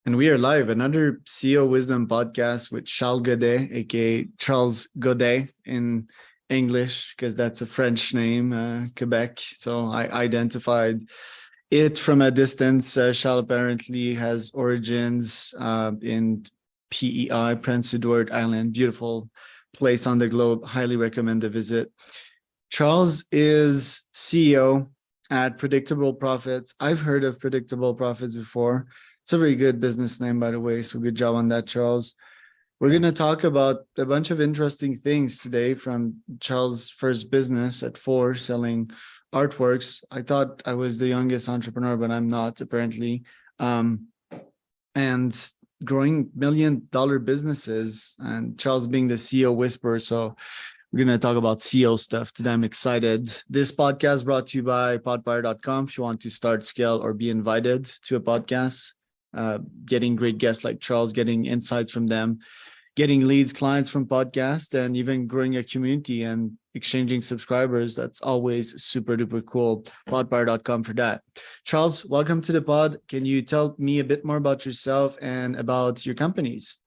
And we are live, another CEO Wisdom podcast with Charles Gaudet, aka Charles Gaudet in English, because that's a French name, Quebec. So I identified it from a distance. Charles apparently has origins in PEI, Prince Edward Island, beautiful place on the globe. Highly recommend a visit. Charles is CEO at Predictable Profits. I've heard of Predictable Profits before. It's a very good business name, by the way. So good job on that, Charles. We're going to talk about a bunch of interesting things today, from Charles' first business at 4, selling artworks. I thought I was the youngest entrepreneur, but I'm not, apparently. And growing $1 million businesses, and Charles being the CEO whisperer. So we're going to talk about CEO stuff today. I'm excited. This podcast brought to you by podbuyer.com. If you want to start, scale, or be invited to a podcast, getting great guests like Charles, getting insights from them, getting leads, clients from podcasts, and even growing a community and exchanging subscribers. That's always super duper cool. Podbuyer.com for that. Charles, welcome to the pod. Can you tell me a bit more about yourself and about your companies?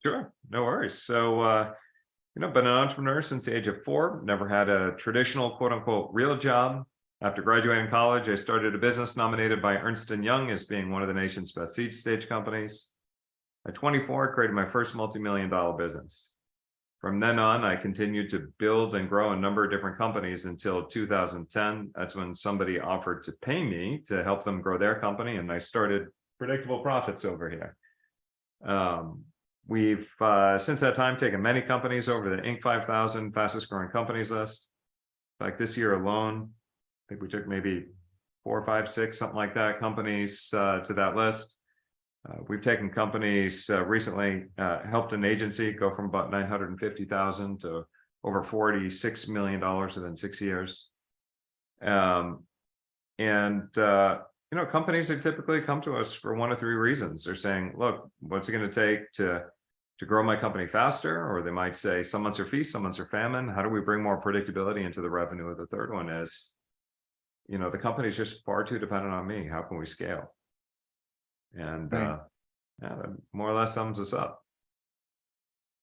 Sure, no worries. So, been an entrepreneur since the age of 4, never had a traditional quote unquote real job. After graduating college, I started a business nominated by Ernst & Young as being one of the nation's best seed stage companies. At 24, I created my first multi-million-dollar business. From then on, I continued to build and grow a number of different companies until 2010. That's when somebody offered to pay me to help them grow their company, and I started Predictable Profits over here. We've since that time taken many companies over the Inc. 5000 fastest growing companies list. Like this year alone, I think we took maybe 4, 5, 6, something like that, companies to that list. We've taken companies recently, helped an agency go from about $950,000 to over $46 million within 6 years. Companies that typically come to us for 1 of 3 reasons. They're saying, look, what's it going to take to grow my company faster? Or they might say, some months are feast, some months are famine. How do we bring more predictability into the revenue? Or the third one is, the company's just far too dependent on me. How can we scale? And Right. that more or less sums us up.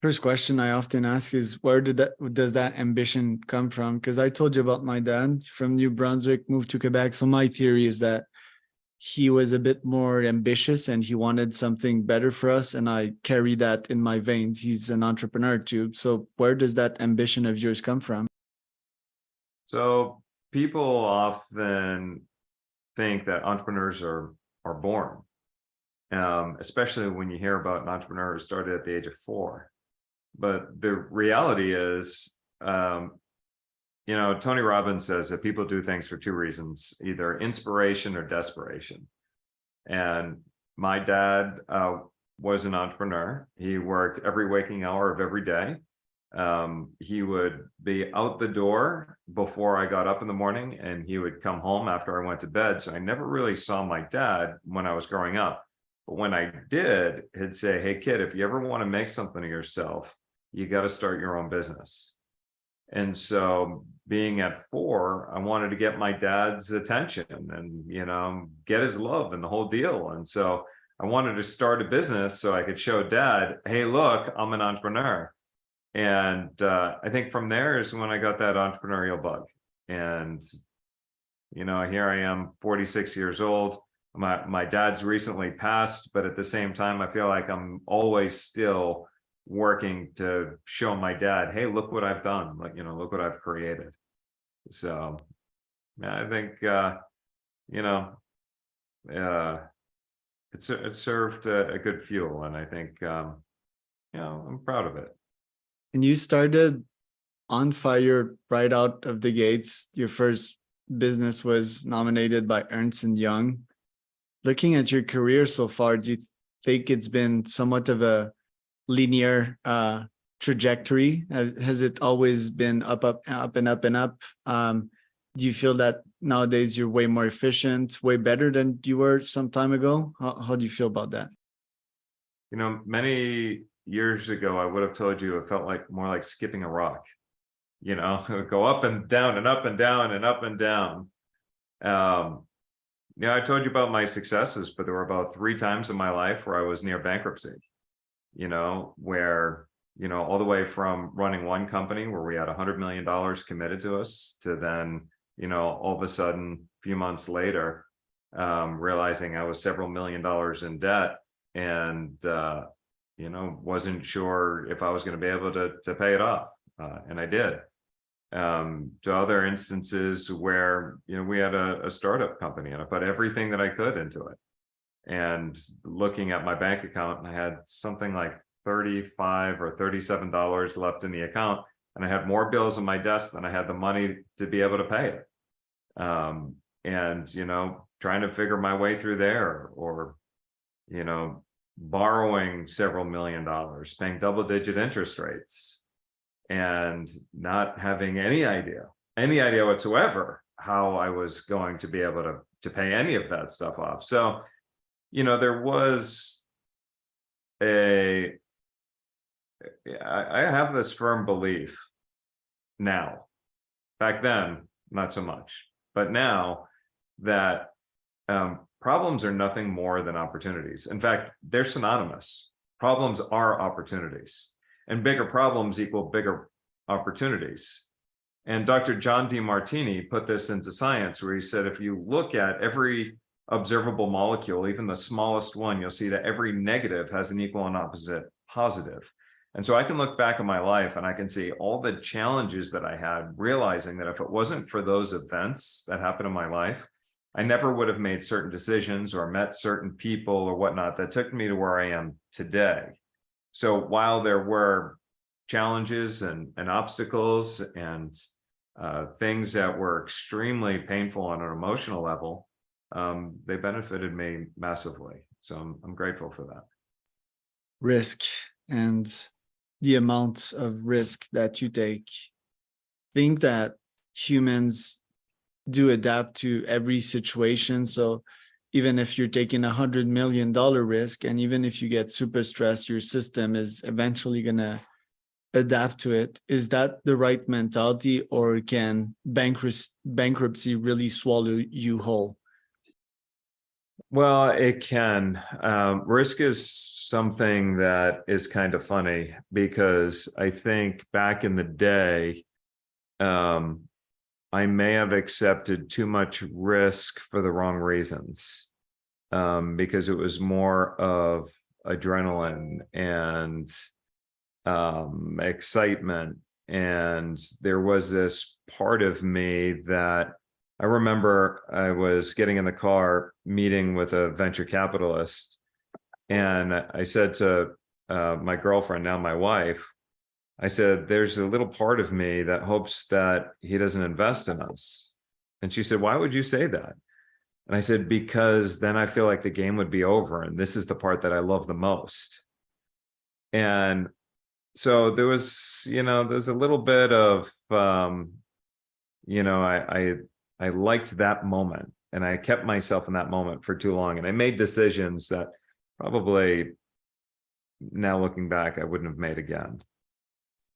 First question I often ask is, where does that ambition come from? Because I told you about my dad from New Brunswick, moved to Quebec. So my theory is that he was a bit more ambitious and he wanted something better for us. And I carry that in my veins. He's an entrepreneur too. So where does that ambition of yours come from? So people often think that entrepreneurs are born, especially when you hear about an entrepreneur who started at the age of 4. But the reality is, Tony Robbins says that people do things for 2 reasons, either inspiration or desperation. And my dad was an entrepreneur. He worked every waking hour of every day. He would be out the door before I got up in the morning, and he would come home after I went to bed. So I never really saw my dad when I was growing up. But when I did, he'd say, hey, kid, if you ever want to make something of yourself, you got to start your own business. And so being at 4, I wanted to get my dad's attention and, get his love and the whole deal. And so I wanted to start a business so I could show dad, hey, look, I'm an entrepreneur. And I think from there is when I got that entrepreneurial bug. And, here I am, 46 years old. My dad's recently passed, but at the same time, I feel like I'm always still working to show my dad, hey, look what I've done. Look what I've created. So I think, it served a good fuel. And I think, I'm proud of it. And you started on fire right out of the gates. Your first business was nominated by Ernst & Young. Looking at your career so far, do you think it's been somewhat of a linear trajectory? Has it always been up and up and up? Do you feel that nowadays you're way more efficient, way better than you were some time ago? How do you feel about that? Many years ago, I would have told you it felt like more like skipping a rock. It would go up and down and up and down and up and down. Yeah, I told you about my successes, but there were about 3 times in my life where I was near bankruptcy, where, all the way from running one company where we had $100 million committed to us to then, all of a sudden, a few months later, realizing I was several $1,000,000 in debt and, wasn't sure if I was going to be able to pay it off. And I did. To other instances where, we had a startup company and I put everything that I could into it. And looking at my bank account, and I had something like $35 or $37 left in the account. And I had more bills on my desk than I had the money to be able to pay it. And, trying to figure my way through there, or, borrowing several $1,000,000, paying double-digit interest rates, and not having any idea whatsoever how I was going to be able to pay any of that stuff off. So, there was I have this firm belief now, back then, not so much, but now that problems are nothing more than opportunities. In fact, they're synonymous. Problems are opportunities, and bigger problems equal bigger opportunities. And Dr. John DeMartini put this into science, where he said, if you look at every observable molecule, even the smallest one, you'll see that every negative has an equal and opposite positive. And so I can look back on my life and I can see all the challenges that I had, realizing that if it wasn't for those events that happened in my life, I never would have made certain decisions or met certain people or whatnot that took me to where I am today. So while there were challenges and obstacles and things that were extremely painful on an emotional level, they benefited me massively. So I'm grateful for that. Risk and the amount of risk that you take. Think that humans do adapt to every situation. So even if you're taking $100 million risk, and even if you get super stressed, your system is eventually going to adapt to it. Is that the right mentality, or can bankruptcy really swallow you whole? Well, it can. Risk is something that is kind of funny, because I think back in the day, I may have accepted too much risk for the wrong reasons, because it was more of adrenaline and excitement. And there was this part of me that I remember I was getting in the car meeting with a venture capitalist, and I said to my girlfriend, now my wife, I said, there's a little part of me that hopes that he doesn't invest in us. And she said, why would you say that? And I said, because then I feel like the game would be over, and this is the part that I love the most. And so there was, there's a little bit of, I liked that moment, and I kept myself in that moment for too long. And I made decisions that probably, now looking back, I wouldn't have made again.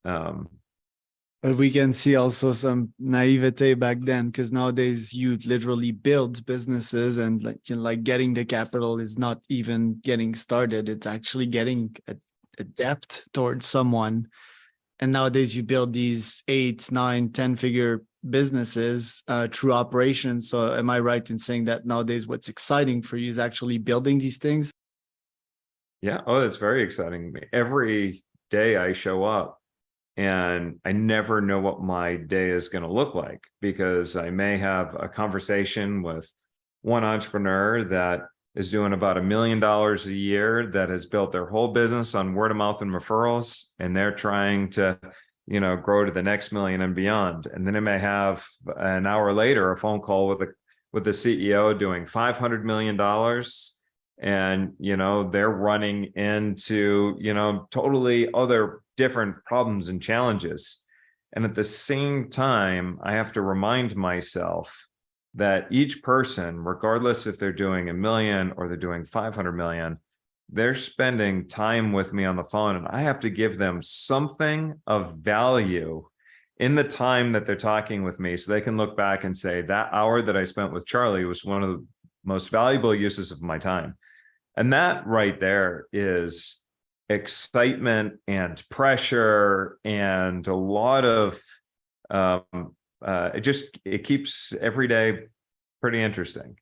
But we can see also some naivete back then, because nowadays you literally build businesses, and like getting the capital is not even getting started. It's actually getting a debt towards someone. And nowadays you build these 8, 9, 10-figure businesses through operations. So am I right in saying that nowadays what's exciting for you is actually building these things? Yeah. Oh, that's very exciting. Every day I show up, and I never know what my day is going to look like, because I may have a conversation with one entrepreneur that is doing about $1 million a year, that has built their whole business on word of mouth and referrals, and they're trying to, grow to the next million and beyond. And then I may have an hour later a phone call with the CEO doing $500 million, and they're running into totally other different problems and challenges. And at the same time, I have to remind myself that each person, regardless if they're doing $1 million or they're doing 500 million, they're spending time with me on the phone, and I have to give them something of value in the time that they're talking with me, so they can look back and say, that hour that I spent with Charlie was one of most valuable uses of my time. And that right there is excitement and pressure and a lot of it keeps every day pretty interesting.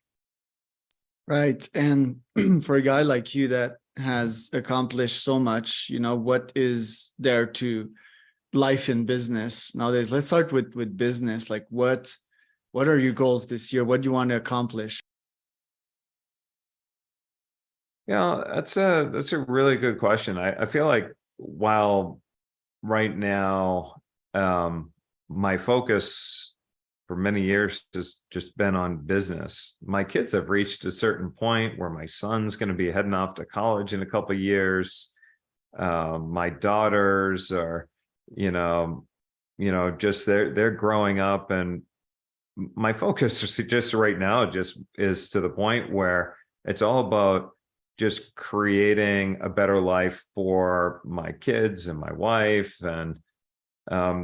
Right. And for a guy like you that has accomplished so much, what is there to life in business nowadays? Let's start with business. Like what are your goals this year? What do you want to accomplish? Yeah, that's a really good question. I feel like while right now my focus for many years has just been on business, my kids have reached a certain point where my son's going to be heading off to college in a couple of years. My daughters are, just they're growing up, and my focus just right now just is to the point where it's all about just creating a better life for my kids and my wife. And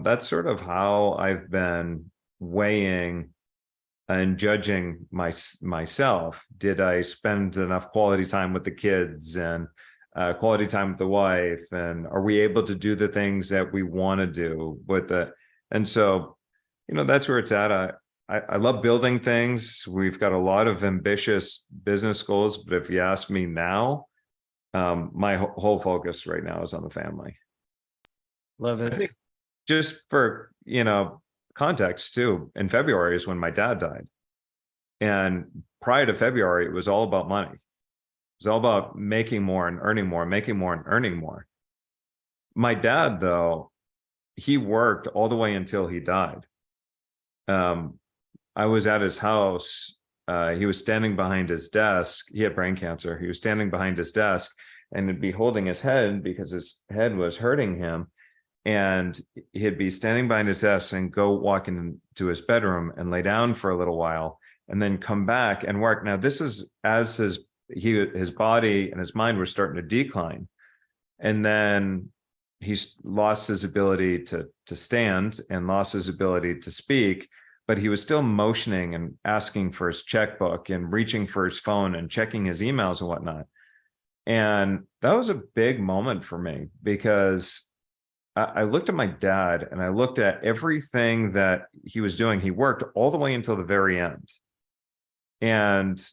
that's sort of how I've been weighing and judging myself. Did I spend enough quality time with the kids and quality time with the wife? And are we able to do the things that we want to do with it? And so, that's where it's at. I love building things. We've got a lot of ambitious business goals, but if you ask me now, my whole focus right now is on the family. Love I it. think just for, context too, in February is when my dad died. And prior to February, it was all about money. It was all about making more and earning more, making more and earning more. My dad, though, he worked all the way until he died. I was at his house. He was standing behind his desk. He had brain cancer. He was standing behind his desk and would be holding his head because his head was hurting him. And he'd be standing behind his desk and go walk into his bedroom and lay down for a little while and then come back and work. Now, this is as his body and his mind were starting to decline. And then he's lost his ability to stand and lost his ability to speak. But he was still motioning and asking for his checkbook and reaching for his phone and checking his emails and whatnot. And that was a big moment for me because I looked at my dad and I looked at everything that he was doing. He worked all the way until the very end. And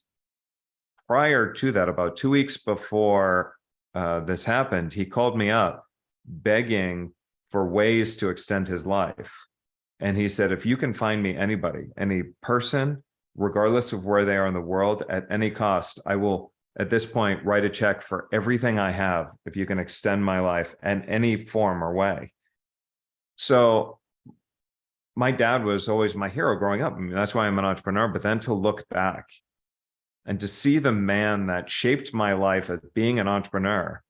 prior to that, about 2 weeks before this happened, he called me up begging for ways to extend his life. And he said, if you can find me anybody, any person, regardless of where they are in the world, at any cost, I will, at this point, write a check for everything I have if you can extend my life in any form or way. So my dad was always my hero growing up. I mean, that's why I'm an entrepreneur. But then to look back and to see the man that shaped my life as being an entrepreneur,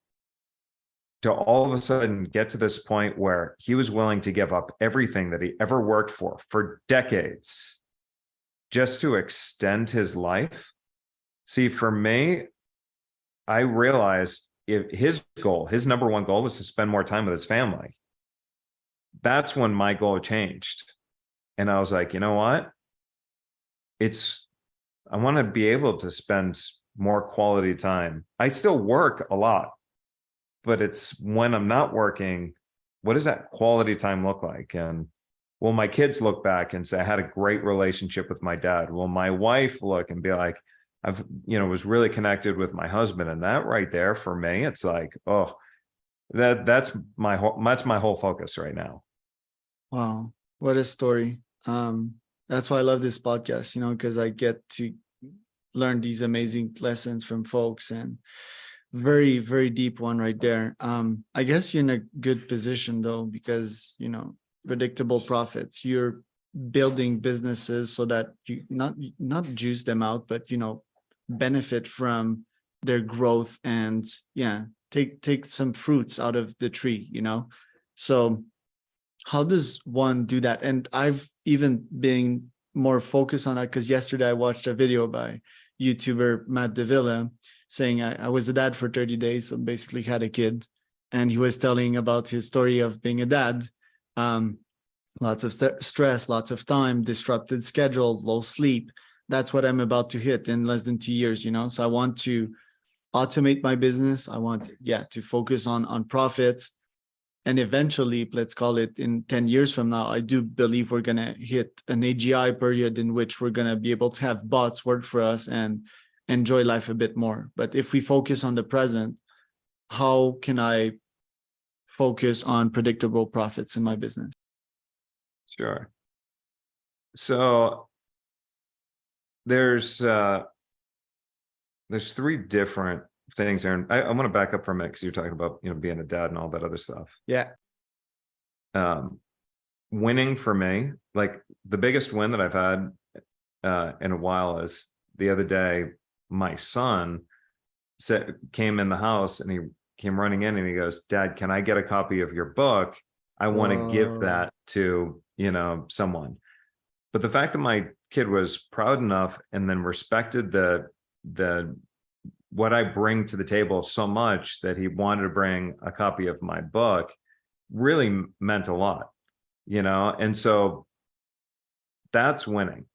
to all of a sudden get to this point where he was willing to give up everything that he ever worked for decades just to extend his life. See, for me, I realized if his number one goal was to spend more time with his family. That's when my goal changed. And I was like, you know what? I want to be able to spend more quality time. I still work a lot, but it's when I'm not working, what does that quality time look like? And will my kids look back and say, I had a great relationship with my dad? Will my wife look and be like, I've, was really connected with my husband? And that right there for me, it's like, oh, that's my whole focus right now. Wow. What a story. That's why I love this podcast, because I get to learn these amazing lessons from folks, and very, very deep one right there. I guess you're in a good position though, because, predictable profits, you're building businesses so that you not juice them out, but, benefit from their growth and take some fruits out of the tree, So how does one do that? And I've even been more focused on that because yesterday I watched a video by YouTuber Matt Davila saying I was a dad for 30 days, so basically had a kid, and he was telling about his story of being a dad. Lots of stress, lots of time, disrupted schedule, low sleep, that's what I'm about to hit in less than 2 years, So I want to automate my business. I want, to focus on profits. And eventually, let's call it in 10 years from now, I do believe we're going to hit an AGI period in which we're going to be able to have bots work for us and enjoy life a bit more. But if we focus on the present, how can I focus on predictable profits in my business? Sure. So there's three different things there. And I want to back up for a minute because you're talking about, being a dad and all that other stuff. Yeah. Winning for me, like the biggest win that I've had in a while is the other day, my son came in the house and he came running in and he goes, "Dad, can I get a copy of your book? I want to give that to, someone." But the fact that my kid was proud enough and then respected the what I bring to the table so much that he wanted to bring a copy of my book really meant a lot, and so that's winning,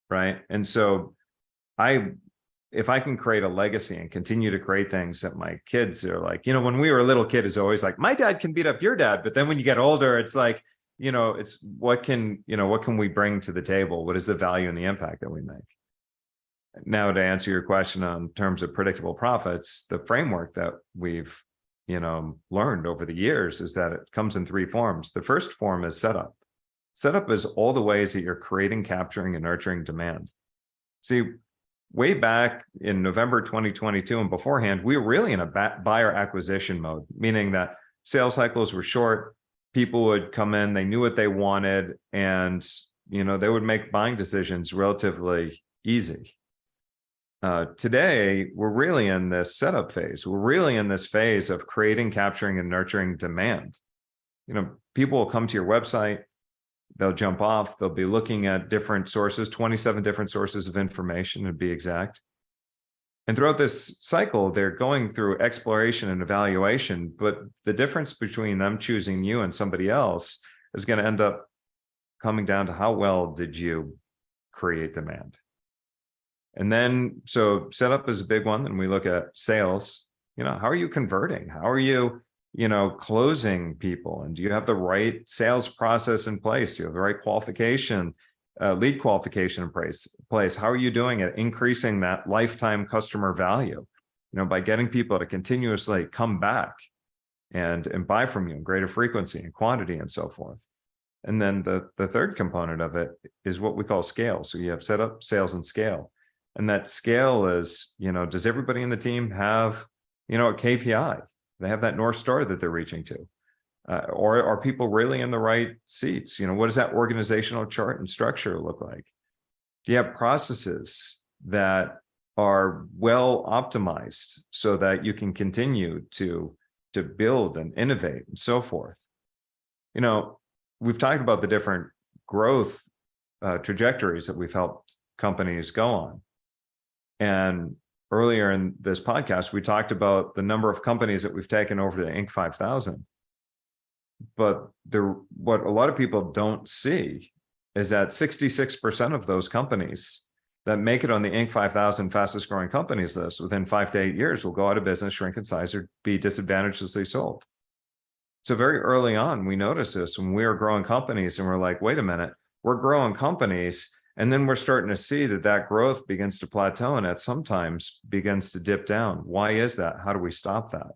right? And so if I can create a legacy and continue to create things that my kids are like, when we were a little kid is always like, my dad can beat up your dad. But then when you get older, it's like, it's what can we bring to the table? What is the value and the impact that we make? Now, to answer your question on terms of predictable profits, the framework that we've, learned over the years is that it comes in three forms. The first form is setup. Setup is all the ways that you're creating, capturing, and nurturing demand. See, way back in November 2022 and beforehand, we were really in a buyer acquisition mode, meaning that sales cycles were short. People would come in, they knew what they wanted, and they would make buying decisions relatively easy. Today, we're really in this setup phase. We're really in this phase of creating, capturing, and nurturing demand. People will come to your website, they'll jump off, they'll be looking at different sources, 27 different sources of information to be exact. And throughout this cycle, they're going through exploration and evaluation, but the difference between them choosing you and somebody else is going to end up coming down to how well did you create demand. And then, so setup is a big one. And we look at sales, how are you converting? How are you, closing people? And do you have the right sales process in place? Do you have the right qualification, lead qualification in place? How are you doing at increasing that lifetime customer value, by getting people to continuously come back and buy from you in greater frequency and quantity and so forth. And then the third component of it is what we call scale. So you have setup, sales, and scale. And that scale is, does everybody in the team have, a KPI? They have that North Star that they're reaching to. Or are people really in the right seats? What does that organizational chart and structure look like? Do you have processes that are well optimized so that you can continue to build and innovate and so forth? We've talked about the different growth trajectories that we've helped companies go on. And earlier in this podcast, we talked about the number of companies that we've taken over the Inc. 5000. But what a lot of people don't see is that 66% of those companies that make it on the Inc. 5000 fastest growing companies list within 5 to 8 years will go out of business, shrink in size, or be disadvantageously sold. So very early on, we noticed this when we were growing companies and we're like, wait a minute, we're growing companies. And then we're starting to see that growth begins to plateau and at sometimes begins to dip down. Why is that? How do we stop that?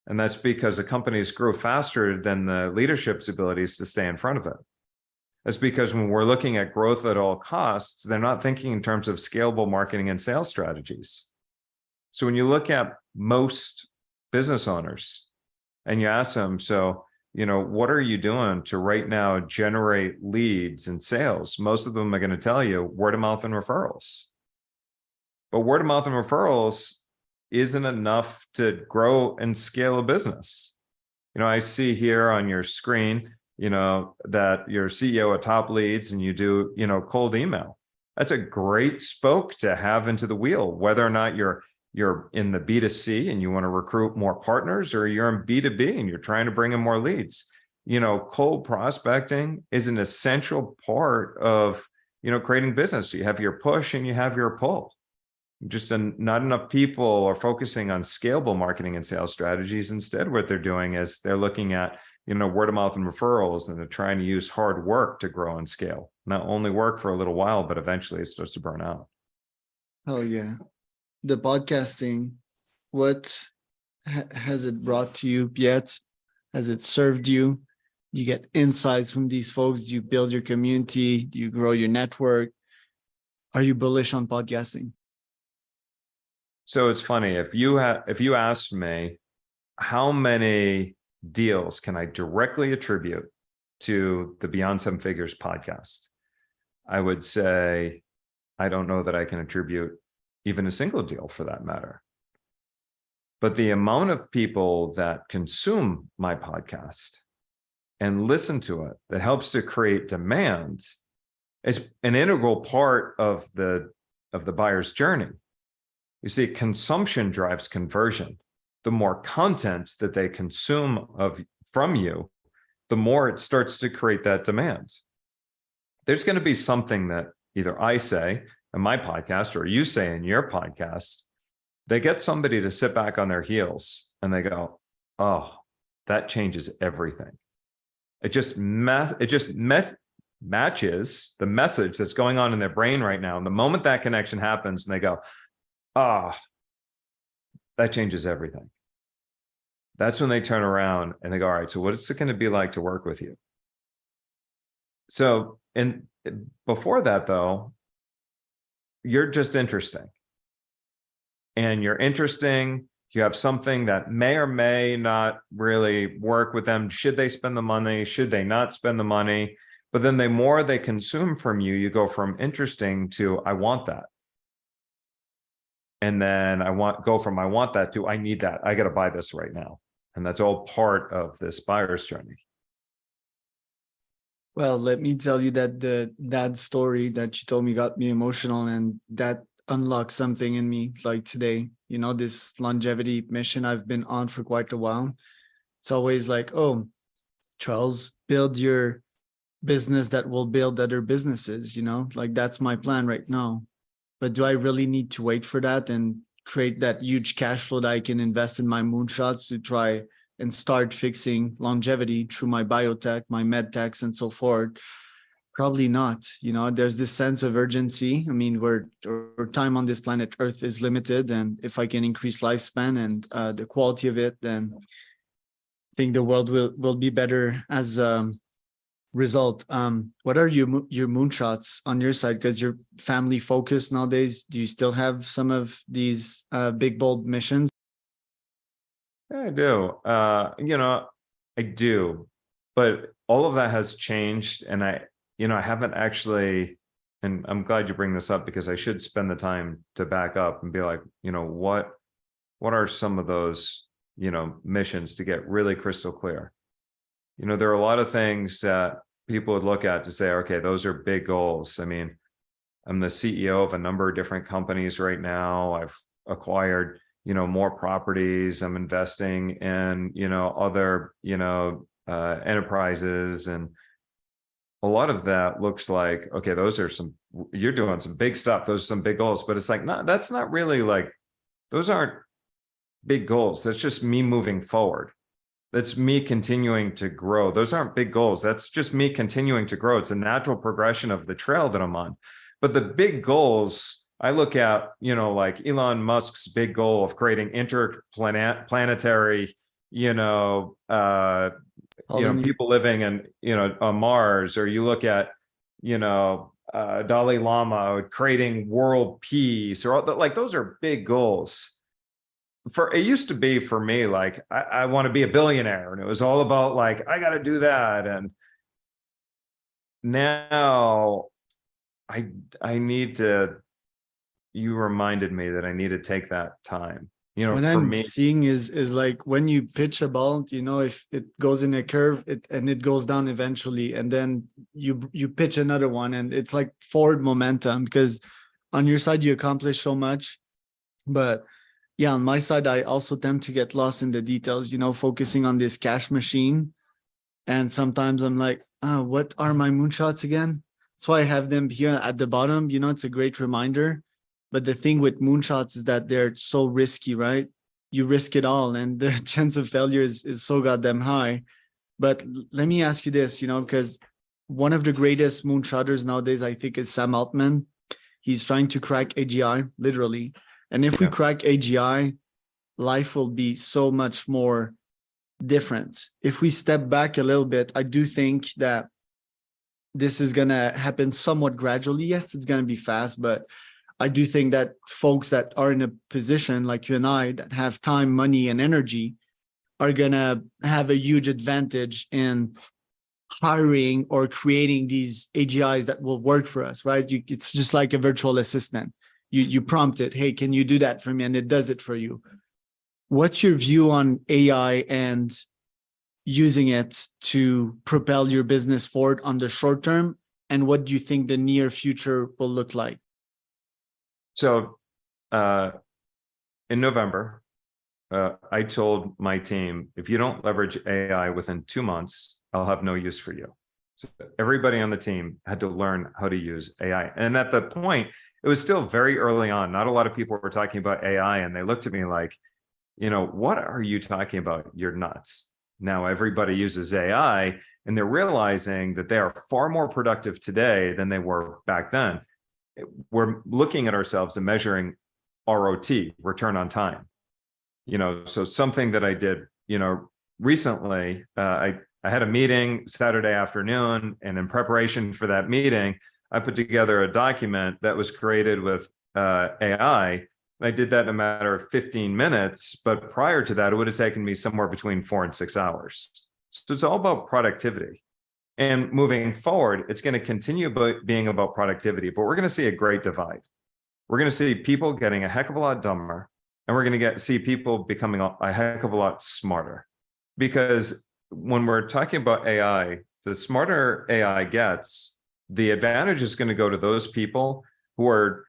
And that's because the companies grow faster than the leadership's abilities to stay in front of it. That's because when we're looking at growth at all costs, they're not thinking in terms of scalable marketing and sales strategies. So when you look at most business owners and you ask them, so, what are you doing to right now generate leads and sales? Most of them are going to tell you word of mouth and referrals. But word of mouth and referrals isn't enough to grow and scale a business. I see here on your screen, that you're CEO of Top Leads and you do, cold email. That's a great spoke to have into the wheel, whether or not you're in the B2C and you want to recruit more partners, or you're in B2B and you're trying to bring in more leads. Cold prospecting is an essential part of creating business. You have your push and you have your pull. Just not enough people are focusing on scalable marketing and sales strategies. Instead, what they're doing is they're looking at, word of mouth and referrals, and they're trying to use hard work to grow and scale. Not only work for a little while, but eventually it starts to burn out. Oh yeah. The podcasting, what has it brought to you yet? Has it served you? Do you get insights from these folks? Do you build your community? Do you grow your network? Are you bullish on podcasting? So it's funny, if you asked me how many deals can I directly attribute to the Beyond Seven Figures podcast, I would say I don't know that I can attribute even a single deal for that matter. But the amount of people that consume my podcast and listen to it, that helps to create demand, is an integral part of the buyer's journey. You see, consumption drives conversion. The more content that they consume from you, the more it starts to create that demand. There's going to be something that either I say in my podcast or you say in your podcast, they get somebody to sit back on their heels and they go, oh, that changes everything. It just matches the message that's going on in their brain right now. And the moment that connection happens and they go, that changes everything. That's when they turn around and they go, all right, so what's it going to be like to work with you? So, and before that though, you're just interesting. And you're interesting. You have something that may or may not really work with them. Should they spend the money? Should they not spend the money? But then the more they consume from you, you go from interesting to I want that. And then I want that to I need that. I got to buy this right now. And that's all part of this buyer's journey. Well, let me tell you that the dad story that you told me got me emotional, and that unlocked something in me. Like today, this longevity mission I've been on for quite a while. It's always like, oh, Charles, build your business that will build other businesses, like that's my plan right now. But do I really need to wait for that and create that huge cash flow that I can invest in my moonshots to try and start fixing longevity through my biotech, my med techs, and so forth? Probably not. There's this sense of urgency. I mean, our time on this planet Earth is limited. And if I can increase lifespan and the quality of it, then I think the world will be better as result. What are your moonshots on your side? Because you're family focused nowadays. Do you still have some of these big, bold missions? Yeah, I do. I do. But all of that has changed. And I haven't actually, and I'm glad you bring this up because I should spend the time to back up and be like, what are some of those, missions to get really crystal clear? There are a lot of things that people would look at to say, okay, those are big goals. I mean, I'm the CEO of a number of different companies right now. I've acquired, more properties. I'm investing in, other, enterprises. And a lot of that looks like, okay, you're doing some big stuff. Those are some big goals, but it's like, no, that's not really like, those aren't big goals. That's just me moving forward. That's me continuing to grow. Those aren't big goals. That's just me continuing to grow. It's a natural progression of the trail that I'm on. But the big goals, I look at, like Elon Musk's big goal of creating interplanetary, people living in, on Mars, or you look at, Dalai Lama creating world peace, or like those are big goals. It used to be for me, like, I want to be a billionaire, and it was all about like, I got to do that. And now I need to, you reminded me that I need to take that time. What I'm seeing is like when you pitch a ball, if it goes in a curve and it goes down eventually, and then you pitch another one, and it's like forward momentum, because on your side you accomplish so much. But yeah, on my side, I also tend to get lost in the details, focusing on this cash machine. And sometimes I'm like, what are my moonshots again? That's why I have them here at the bottom. You know, it's a great reminder. But the thing with moonshots is that they're so risky, right? You risk it all, and the chance of failure is so goddamn high. But let me ask you this, you know, because one of the greatest moonshotters nowadays, I think, is Sam Altman. He's trying to crack AGI, literally. And if we crack AGI, life will be so much more different. If we step back a little bit, I do think that this is going to happen somewhat gradually. Yes, it's going to be fast, but I do think that folks that are in a position like you and I that have time, money, and energy are going to have a huge advantage in hiring or creating these AGIs that will work for us, right? It's just like a virtual assistant. You prompt it, hey, can you do that for me? And it does it for you. What's your view on AI and using it to propel your business forward on the short term? And what do you think the near future will look like? So in November, I told my team, if you don't leverage AI within 2 months, I'll have no use for you. So everybody on the team had to learn how to use AI. And at the point, it was still very early on. Not a lot of people were talking about AI, and they looked at me like, you know, what are you talking about? You're nuts. Now everybody uses AI, and they're realizing that they are far more productive today than they were back then. We're looking at ourselves and measuring ROT, return on time. You know, so something that I did, you know, recently, I had a meeting Saturday afternoon, and in preparation for that meeting, I put together a document that was created with AI. I did that in a matter of 15 minutes, but prior to that, it would have taken me somewhere between 4 and 6 hours. So it's all about productivity. And moving forward, it's going to continue being about productivity, but we're going to see a great divide. We're going to see people getting a heck of a lot dumber, and we're going to see people becoming a heck of a lot smarter. Because when we're talking about AI, the smarter AI gets, the advantage is going to go to those people who are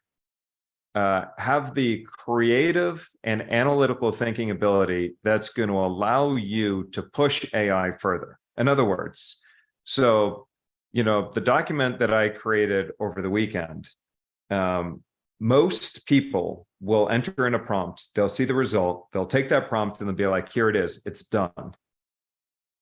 have the creative and analytical thinking ability that's going to allow you to push AI further. In other words, so, you know, the document that I created over the weekend, most people will enter in a prompt, they'll see the result, they'll take that prompt and they'll be like, here it is, it's done.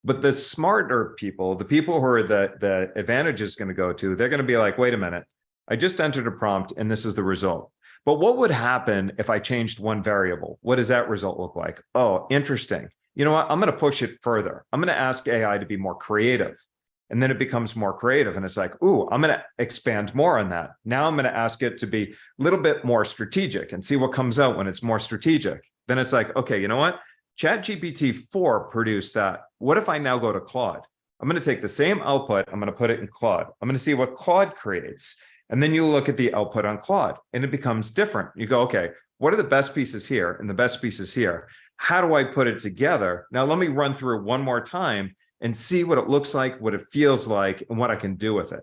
But the smarter people, the people who are the advantage is going to go to, they're going to be like, wait a minute, I just entered a prompt and this is the result. But what would happen if I changed one variable? What does that result look like? Oh, interesting. You know what? I'm going to push it further. I'm going to ask AI to be more creative. And then it becomes more creative. And it's like, ooh, I'm going to expand more on that. Now I'm going to ask it to be a little bit more strategic and see what comes out when it's more strategic. Then it's like, okay, you know what? ChatGPT-4 produced that. What if I now go to Claude? I'm going to take the same output. I'm going to put it in Claude. I'm going to see what Claude creates. And then you look at the output on Claude and it becomes different. You go, okay, what are the best pieces here and the best pieces here? How do I put it together? Now, let me run through one more time and see what it looks like, what it feels like, and what I can do with it.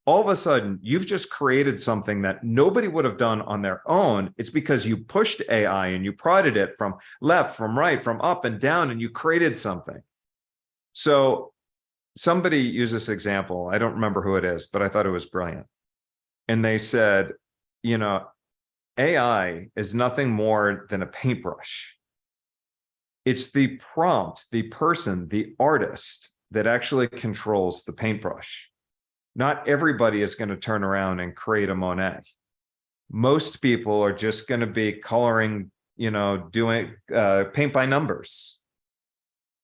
All of a sudden, you've just created something that nobody would have done on their own. It's because you pushed AI and you prodded it from left, from right, from up and down, and you created something. So somebody used this example. I don't remember who it is, but I thought it was brilliant. And they said, you know, AI is nothing more than a paintbrush. It's the prompt, the person, the artist that actually controls the paintbrush. Not everybody is going to turn around and create a Monet. Most people are just going to be coloring, you know, doing paint by numbers.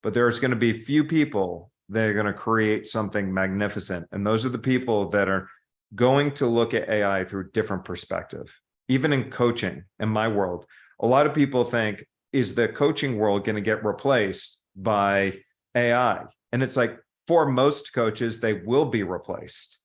But there's going to be few people that are going to create something magnificent. And those are the people that are going to look at AI through different perspective. Even in coaching, in my world, a lot of people think, is the coaching world going to get replaced by AI? And it's like, for most coaches, they will be replaced.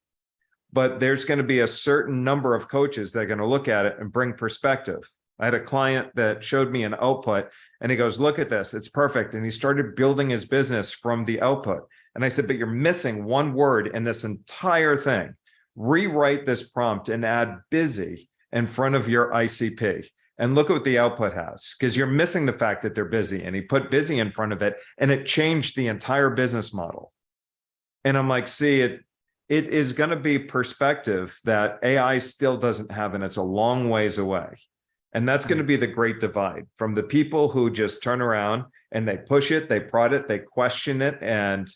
But there's going to be a certain number of coaches that are going to look at it and bring perspective. I had a client that showed me an output and he goes, look at this, it's perfect. And he started building his business from the output. And I said, but you're missing one word in this entire thing. Rewrite this prompt and add busy in front of your ICP. And look at what the output has, because you're missing the fact that they're busy. And he put busy in front of it and it changed the entire business model. And I'm like, see, it is going to be perspective that AI still doesn't have, and it's a long ways away. And that's going to be the great divide from the people who just turn around and they push it, they prod it, they question it, and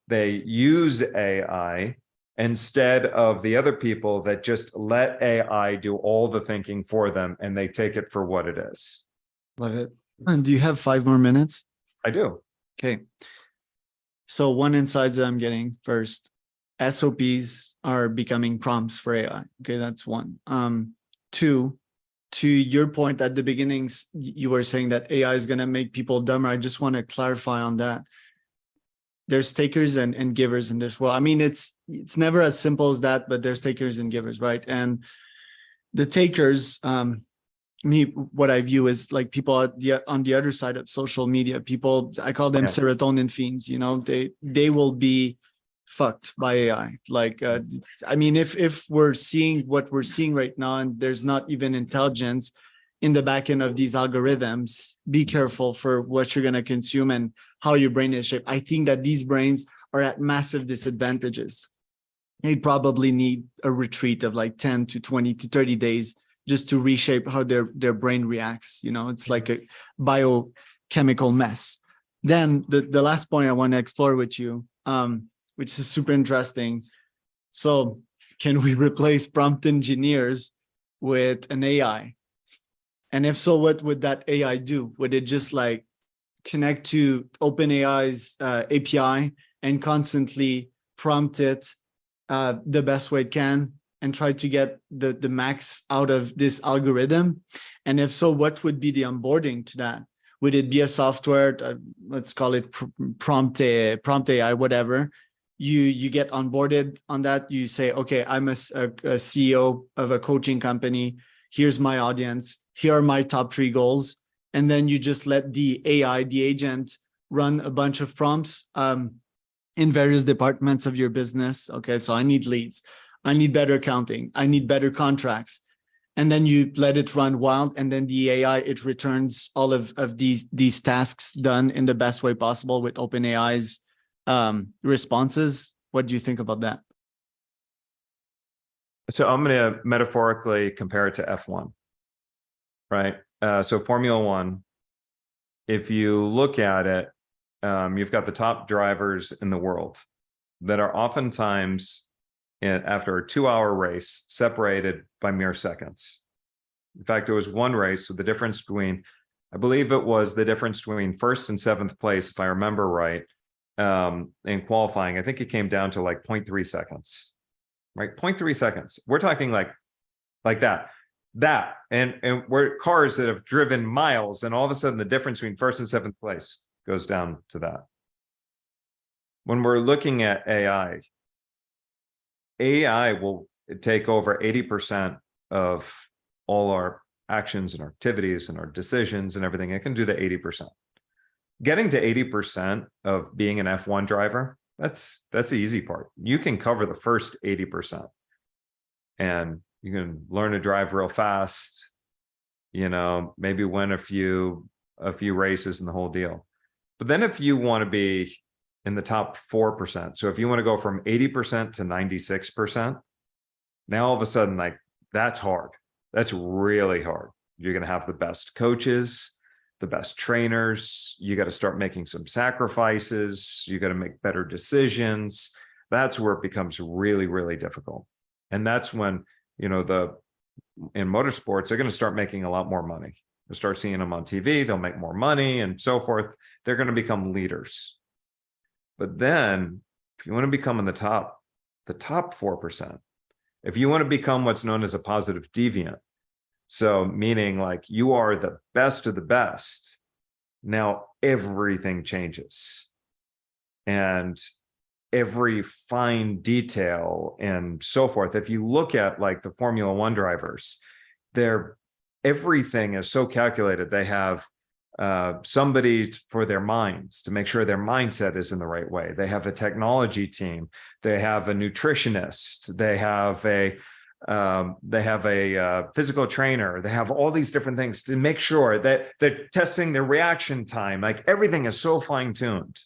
they use AI instead of the other people that just let AI do all the thinking for them and they take it for what it is. Love it. And do you have 5 more minutes? I do. Okay. So one insight that I'm getting first, SOPs are becoming prompts for AI. Okay, that's one. 2, to your point at the beginnings, you were saying that AI is going to make people dumber. I just want to clarify on that. There's takers and givers in this world. I mean, it's never as simple as that, but there's takers and givers, right? And the takers, what I view is like people on the other side of social media. People, I call them serotonin fiends. You know, they will be fucked by AI. Like, I mean, if we're seeing what we're seeing right now, and there's not even intelligence in the back end of these algorithms, be careful for what you're going to consume and how your brain is shaped. I think that these brains are at massive disadvantages. They probably need a retreat of like 10 to 20 to 30 days just to reshape how their brain reacts. You know, it's like a biochemical mess. Then the last point I want to explore with you, which is super interesting. So can we replace prompt engineers with an AI? And if so, what would that AI do? Would it just like connect to OpenAI's API and constantly prompt it the best way it can and try to get the max out of this algorithm? And if so, what would be the onboarding to that? Would it be a software, let's call it prompt AI, whatever? You get onboarded on that. You say, okay, I'm a CEO of a coaching company. Here's my audience. Here are my top 3 goals. And then you just let the AI, the agent, run a bunch of prompts in various departments of your business. Okay, so I need leads. I need better accounting. I need better contracts. And then you let it run wild. And then the AI, it returns all of these tasks done in the best way possible with OpenAI's responses. What do you think about that? So I'm going to metaphorically compare it to F1, right? So Formula One, if you look at it, you've got the top drivers in the world that are oftentimes, after a 2-hour race, separated by mere seconds. In fact, it was one race with the difference between, I believe it was the difference between 1st and 7th place, if I remember right, in qualifying. I think it came down to like 0.3 seconds, right? 0.3 seconds. We're talking like that. And we're cars that have driven miles, and all of a sudden the difference between 1st and 7th place goes down to that. When we're looking at AI will take over 80% of all our actions and our activities and our decisions and everything. It can do the 80%. Getting to 80% of being an F1 driver, that's the easy part. You can cover the first 80%. And you can learn to drive real fast, you know, maybe win a few races and the whole deal. But then if you want to be in the top 4%, so if you want to go from 80% to 96%, now all of a sudden, like, that's hard. That's really hard. You're going to have the best coaches, the best trainers. You got to start making some sacrifices. You got to make better decisions. That's where it becomes really, really difficult. And that's when, you know, in motorsports, they're going to start making a lot more money. You'll start seeing them on TV. They'll make more money and so forth. They're going to become leaders. But then if you want to become in the top 4%, if you want to become what's known as a positive deviant, so meaning like you are the best of the best, now everything changes. And every fine detail and so forth. If you look at like the Formula One drivers, everything is so calculated. They have somebody for their minds to make sure their mindset is in the right way. They have a technology team. They have a nutritionist. They have a physical trainer. They have all these different things to make sure that they're testing their reaction time. Like everything is so fine-tuned.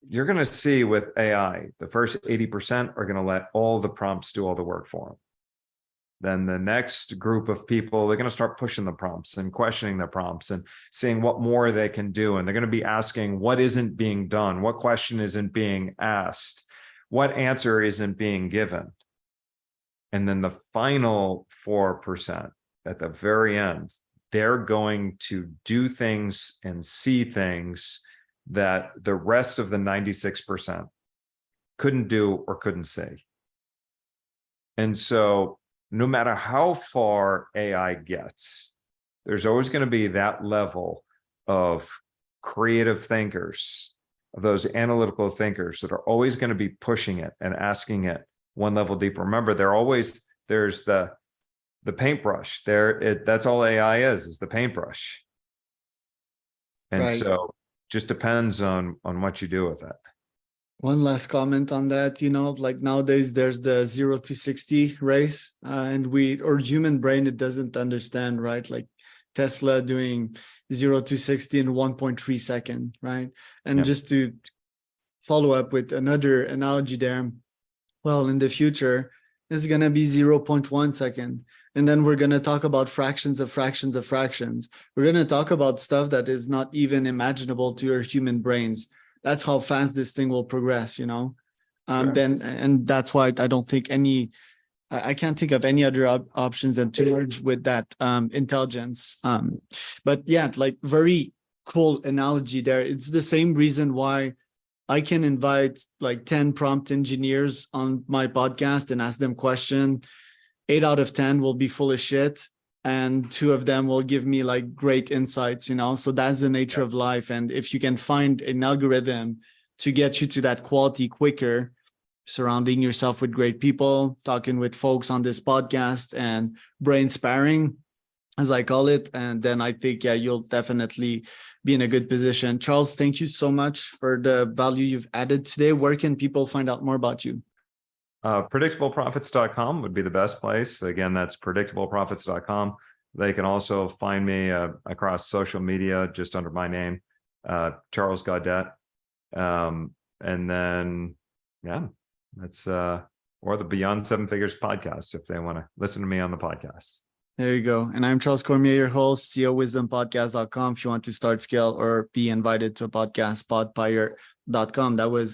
you're going to see with AI, the first 80% are going to let all the prompts do all the work for them. Then the next group of people, they're going to start pushing the prompts and questioning the prompts and seeing what more they can do. And they're going to be asking what isn't being done, what question isn't being asked, what answer isn't being given. And then the final 4% at the very end, they're going to do things and see things that the rest of the 96% couldn't do or couldn't see. And so no matter how far AI gets, there's always going to be that level of creative thinkers, of those analytical thinkers that are always going to be pushing it and asking it one level deeper. Remember, there's the paintbrush there. That's all AI is the paintbrush. And Right. so just depends on what you do with it. One last comment on that, like nowadays there's the 0 to 60 race, and human brain, it doesn't understand, right? Like Tesla doing 0 to 60 in 1.3 second, right? And just to follow up with another analogy there, well, in the future, it's going to be 0.1 second. And then we're going to talk about fractions of fractions of fractions. We're going to talk about stuff that is not even imaginable to your human brains. That's how fast this thing will progress, Sure. And that's why I don't think I can't think of any other options than to merge with that intelligence. But yeah, like very cool analogy there. It's the same reason why I can invite like 10 prompt engineers on my podcast and ask them question. 8 out of 10 will be full of shit, and 2 of them will give me like great insights, So that's the nature of life. And if you can find an algorithm to get you to that quality quicker, surrounding yourself with great people, talking with folks on this podcast, and brain sparring, as I call it, and then I think, you'll definitely be in a good position. Charles, thank you so much for the value you've added today. Where can people find out more about you? Predictableprofits.com would be the best place. Again, that's predictableprofits.com. They can also find me across social media just under my name, Charles Gaudet. And then, that's or the Beyond Seven Figures podcast if they want to listen to me on the podcast. There you go. And I'm Charles Cormier, your host, CEOWisdomPodcast.com. If you want to start, scale, or be invited to a podcast, podpire.com. That was